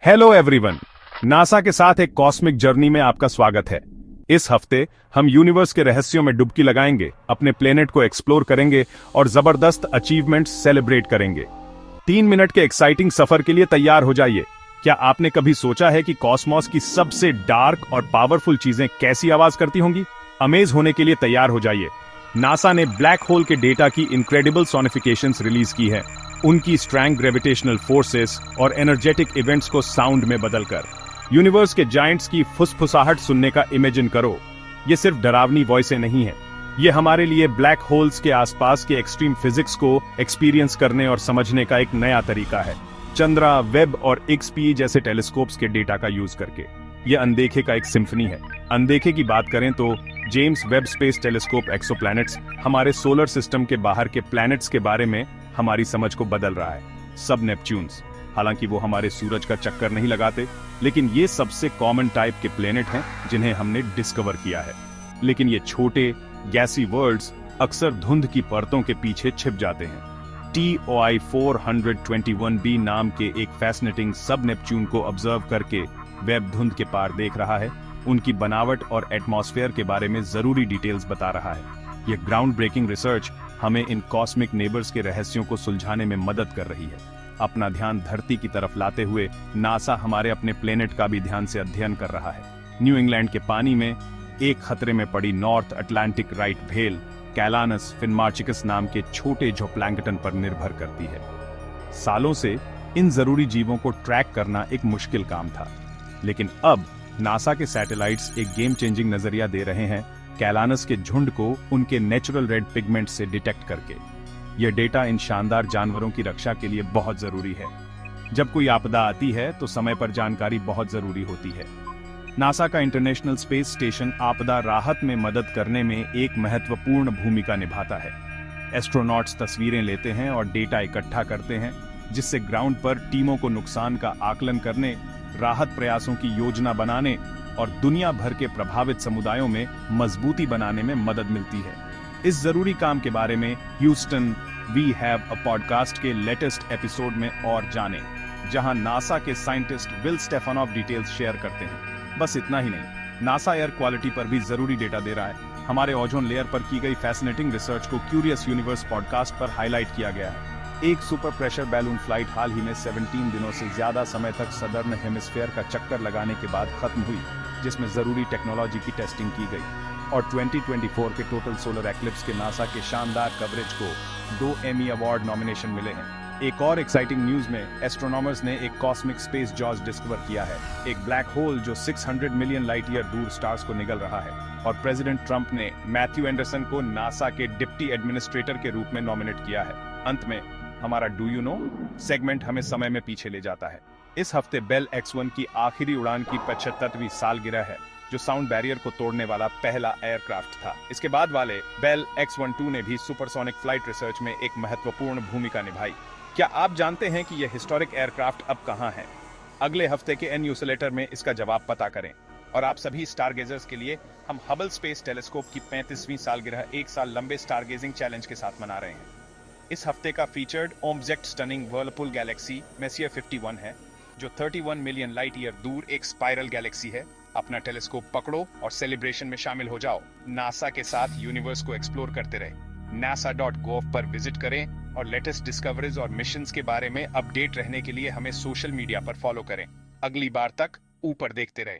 Hello everyone, NASA के साथ एक कॉस्मिक जर्नी में आपका स्वागत है। इस हफ्ते हम यूनिवर्स के रहस्यों में डुबकी लगाएंगे, अपने प्लेनेट को एक्सप्लोर करेंगे और जबरदस्त अचीवमेंट्स सेलिब्रेट करेंगे। 3 मिनट के एक्साइटिंग सफर के लिए तैयार हो जाइए। क्या आपने कभी सोचा है कि कॉस्मोस की सबसे डार्क और पावरफुल चीजें कैसी आवाज करती होंगी? अमेज होने के लिए तैयार हो जाइए। नासा ने ब्लैक होल के डेटा की इनक्रेडिबल सोनिफिकेशंस रिलीज की है, उनकी स्ट्रैंग ग्रेविटेशनल फोर्सेस और एनर्जेटिक इवेंट्स को साउंड में बदलकर। यूनिवर्स के जायंट्स की फुसफुसाहट सुनने का इमेजिन करो। ये सिर्फ डरावनी वॉइसें नहीं है, ये हमारे लिए ब्लैक होल्स के आसपास के एक्सट्रीम फिजिक्स को एक्सपीरियंस करने और समझने का एक नया तरीका है। चंद्रा, वेब और एक्सपी जैसे टेलीस्कोप्स के डेटा का यूज करके यह अनदेखे का एक सिम्फनी है। अनदेखे की बात करें तो James Webb space telescope exoplanets हमारे सोलर सिस्टम के बाहर के प्लैनेट्स के बारे में हमारी समझ को बदल रहा है। सब नेपच्यून्स, हालांकि वो हमारे सूरज का चक्कर नहीं लगाते, लेकिन ये सबसे कॉमन टाइप के प्लेनेट हैं जिन्हें हमने डिस्कवर किया है। लेकिन ये छोटे गैसी वर्ल्ड्स अक्सर धुंध की परतों के पीछे छिप जाते हैं। TOI 421b नाम के एक फैसिनेटिंग सब नेपच्यून को ऑब्जर्व करके वेब धुंध के पार देख रहा है, उनकी बनावट और एटमॉस्फेयर के बारे में जरूरी डिटेल्स बता रहा है। यह ग्राउंड ब्रेकिंग रिसर्च हमें इन कॉस्मिक नेबर्स के रहस्यों को सुलझाने में मदद कर रही है। अपना ध्यान धरती की तरफ लाते हुए नासा हमारे अपने प्लेनेट का भी ध्यान से अध्ययन कर रहा है। न्यू इंग्लैंड के पानी में एक खतरे में पड़ी नॉर्थ अटलांटिक राइट व्हेल कैलानस फिनमार्चिकस नाम के छोटे ज़ूप्लैंक्टन पर निर्भर करती है। सालों से इन जरूरी जीवों को ट्रैक करना एक मुश्किल काम था, लेकिन अब नासा के सैटेलाइट्स एक गेम चेंजिंग नजरिया दे रहे हैं, कैलानस के झुंड को उनके नेचुरल रेड पिगमेंट से डिटेक्ट करके। यह डेटा इन शानदार जानवरों की रक्षा के लिए बहुत जरूरी है। जब कोई आपदा आती है तो समय पर जानकारी बहुत जरूरी होती है। नासा का इंटरनेशनल स्पेस स्टेशन आपदा राहत में मदद करने में एक महत्वपूर्ण भूमिका निभाता है। एस्ट्रोनॉट्स तस्वीरें लेते हैं और डेटा इकट्ठा करते हैं, जिससे ग्राउंड पर टीमों को नुकसान का आकलन करने, राहत प्रयासों की योजना बनाने और दुनिया भर के प्रभावित समुदायों में मजबूती बनाने में मदद मिलती है। इस जरूरी काम के बारे में Houston we have a podcast के लेटेस्ट एपिसोड में और जानें, जहां नासा के scientist Will Stefanov details share करते हैं। बस इतना ही नहीं, नासा एयर क्वालिटी पर भी जरूरी डेटा दे रहा है। हमारे ओजोन लेयर पर की गई फैसिनेटिंग रिसर्च को क्यूरियस यूनिवर्स पॉडकास्ट पर हाईलाइट किया गया है। एक सुपर प्रेशर बैलून फ्लाइट हाल ही में 17 दिनों से ज्यादा समय तक सदर्न हेमिस्फेयर का चक्कर लगाने के बाद खत्म हुई, जिसमें जरूरी टेक्नोलॉजी की टेस्टिंग की गई। और 2024 के टोटल सोलर एक्लिप्स के नासा के शानदार कवरेज को 2 एमी अवार्ड नॉमिनेशन मिले हैं। एक और एक्साइटिंग न्यूज में एस्ट्रोनॉमर्स ने एक कॉस्मिक स्पेस जॉर्ज डिस्कवर किया है, एक ब्लैक होल जो 600 मिलियन लाइट ईयर दूर स्टार्स को निगल रहा है। और प्रेसिडेंट ट्रंप ने मैथ्यू एंडरसन को नासा के डिप्टी एडमिनिस्ट्रेटर के रूप में नॉमिनेट किया है। अंत में हमारा डू यू नो सेगमेंट हमें समय में पीछे ले जाता है। इस हफ्ते बेल X1 की आखिरी उड़ान की 75वीं सालगिरह है, जो साउंड बैरियर को तोड़ने वाला पहला एयरक्राफ्ट था। इसके बाद वाले बेल X-12 ने भी सुपरसोनिक फ्लाइट रिसर्च में एक महत्वपूर्ण भूमिका निभाई। क्या आप जानते हैं कि यह हिस्टोरिक एयरक्राफ्ट अब कहां है? अगले हफ्ते के न्यूज़लेटर में इसका जवाब पता करें। और आप सभी स्टारगेजर्स के लिए हम हबल स्पेस टेलीस्कोप की 35वीं सालगिरह एक साल लंबे स्टारगेजिंग चैलेंज के साथ मना रहे हैं। इस हफ्ते का featured object stunning Whirlpool Galaxy messier 51 है, जो 31 मिलियन लाइट ईयर दूर एक स्पाइरल गैलेक्सी है। अपना टेलीस्कोप पकड़ो और सेलिब्रेशन में शामिल हो जाओ। नासा के साथ यूनिवर्स को एक्सप्लोर करते रहे। nasa.gov पर विजिट करें और लेटेस्ट डिस्कवरीज और मिशंस के बारे में अपडेट रहने के लिए हमें सोशल मीडिया पर फॉलो करें। अगली बार तक ऊपर देखते रहे।